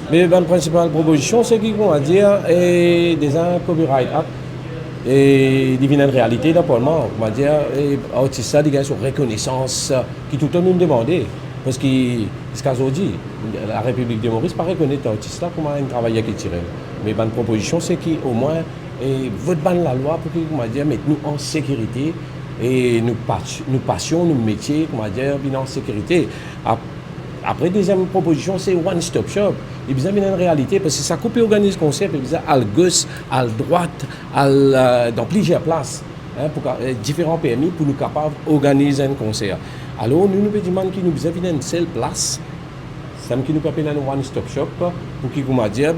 Mais la principale proposition, c'est qu'ils vont dire des un copyright act et devient une réalité d'apparemment. On va dire, artistes ça, ils ont reconnaissance qui tout le temps nous demander. Parce que, ce qu'on dit, la République de Maurice ne reconnaît l'artiste là comme un travailleur qui tire. Mais la proposition, c'est qu'au moins, vote ban la loi pour qu'on va dire, mettre nous en sécurité et nous passions, nos métiers, comment dire, bien en sécurité. Après, deuxième proposition, c'est One Stop Shop. Il y a une réalité, parce que ça coupe et organise le concept, il y a à gauche, à droite, dans plusieurs places, hein, pour différents permis pour nous capables d'organiser un concert. Alors, nous nous demandons qu'il nous avons une seule place, ça qui nous permet un One Stop Shop, pour qu'il nous dire,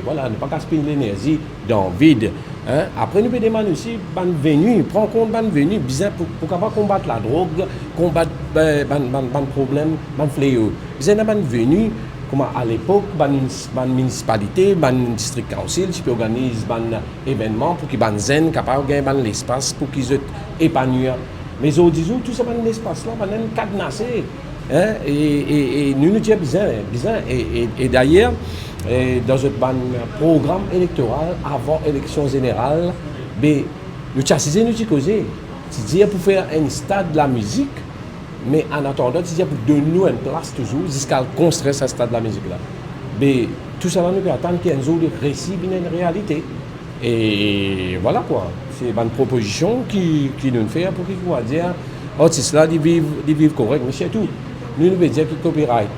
voilà, ne pas gaspiller l'énergie dans le vide. Hein. Après, nous pouvons demander aussi, ban venu, prends compte ban venu, pour capable combattre la drogue, combattre ban problème, ban fléau. Bizarre ban venu, comme à l'époque, ban municipalité, ban district council, qui peut organiser ban événement pour qu'ils ban zen, capable de gagner l'espace pour qu'ils soient épanouis. Mais aujourd'hui, tout ça ban l'espace là, ban cadenassé. Hein, et nous nous disons bizarre. Et d'ailleurs, dans un programme électoral avant l'élection générale, nous chassons, nous causons. C'est-à-dire pour faire un stade de la musique, mais en attendant, c'est-à-dire pour donner nous une place toujours jusqu'à construire ce stade de la musique là. Mais tout ça, nous peut attendre qu'il y ait un jour de récit, une réalité. Et voilà quoi. C'est une proposition qui nous fait pour qu'il faut dire, artistes là, ils vivent correct, mais c'est tout. Nous devons dire que le copyright,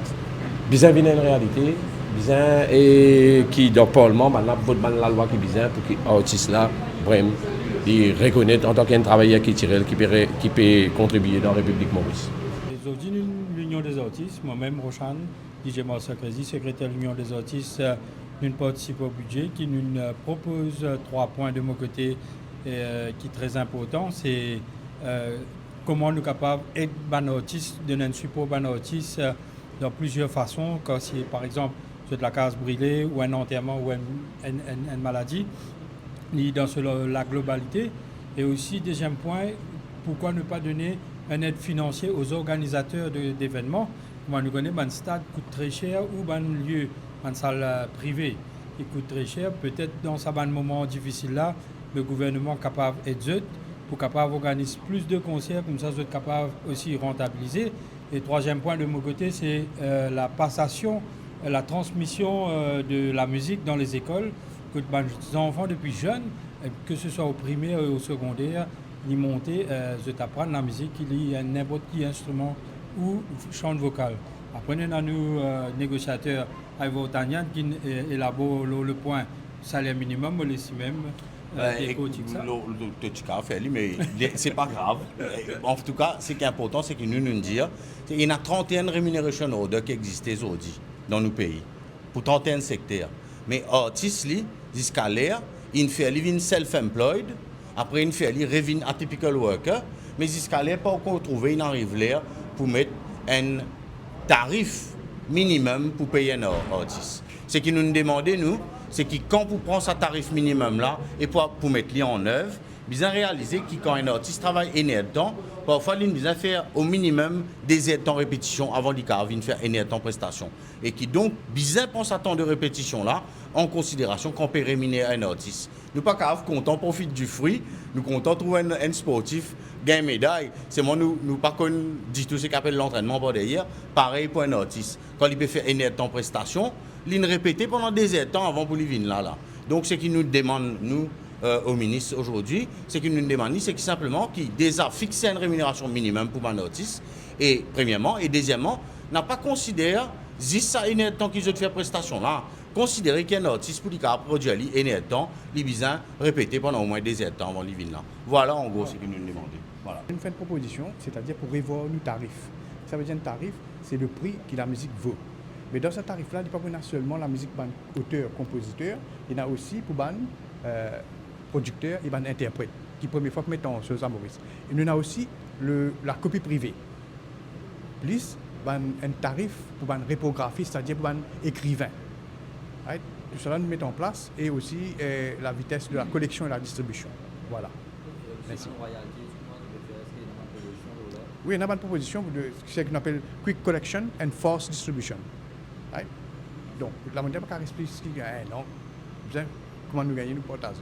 bizarre une réalité, bizarre et qui dans le Parlement, la loi qui est bizarre pour que l'artiste là, vraiment, il reconnaît en tant qu'un travailleur qui peut contribuer dans la République Maurice. Aujourd'hui, l'Union des artistes, moi-même, Roshan, DJ Marsakrezi, secrétaire de l'Union des artistes, nous participons au budget, qui nous propose 3 points de mon côté qui est très important. C'est comment nous sommes capables d'aider les artistes, de donner un support aux artistes dans plusieurs façons, quand c'est par exemple de la case brûlée ou un enterrement ou une maladie, ni dans la globalité. Et aussi, deuxième point, pourquoi ne pas donner une aide financière aux organisateurs d'événements. Moi, nous connaissons un stade qui coûte très cher ou un lieu, une salle privée qui coûte très cher. Peut-être dans ce moment difficile là, le gouvernement est capable d'aider pour capable organiser plus de concerts, comme ça, vous êtes capable aussi rentabiliser. Et troisième point de mon côté, c'est la passation, la transmission de la musique dans les écoles, que les enfants depuis jeunes, que ce soit au primaire ou au secondaire, ils montent, ils apprennent la musique, il y a n'importe quel instrument ou chant vocal. Après, nous avons négociateur Ivo Tanyan qui élabore le point salaire minimum, mais ici même. Mais c'est pas grave. En tout cas, ce qui est important, c'est que nous disons qu'il y a 31 rémunérations orders qui existent aujourd'hui dans nos pays, pour 31 secteurs. Mais artistes, jusqu'à l'air, ils font self-employed, après ils font atypical worker, mais jusqu'à l'air, pas encore trouvé, ils arrivent là pour mettre un tarif minimum pour payer un artiste. Ce qui nous demandons, nous, c'est que quand vous prenez ce tarif minimum là et pour mettre en œuvre, vous avez réalisé que quand un artiste travaille énormément de temps, parfois il doit faire au minimum des heures de temps de répétition avant de faire énormément de temps de prestation. Et qui donc, bien prend ce temps de répétition là en considération qu'on peut rémunérer un artiste. Nous pas grave, content profite du fruit, nous content trouver un sportif, gagne médaille. C'est moi nous pas dit tout ce qu'appelle l'entraînement par derrière. Pareil pour un artiste. Quand il peut faire énormément de temps de prestation, il répéter pendant des heures de temps avant pour lui venir là. Donc ce qui nous demande nous au ministre aujourd'hui, c'est qu'il nous demande, c'est simplement qu'il déjà fixé une rémunération minimum pour un artiste, et premièrement, et deuxièmement, n'a pas considéré, si ça une temps qu'ils ont fait prestation là, considérer qu'un artiste pour lui produire une temps, il besoin répéter pendant au moins des heures de temps avant lui venir là. Voilà en gros ce qu'il nous demande. Voilà. Nous fait une proposition, c'est-à-dire pour revoir nos tarifs. Ça veut dire un tarif, c'est le prix que la musique vaut. Mais dans ce tarif-là, il n'y a pas seulement la musique pour auteur, compositeur, il y en a aussi pour producteur et interprète, qui première fois que mettons sur Maurice. Et nous avons aussi la copie privée, plus un tarif pour un reprographiste, c'est-à-dire pour un écrivain. Right? Tout cela nous met en place et aussi la vitesse de la collection et la distribution. Voilà. Merci. Oui, on a une proposition de ce qu'on appelle Quick Collection and Force Distribution. Right? Donc, la mondiale n'a pas expliquer, non, comment nous gagner, nous partager.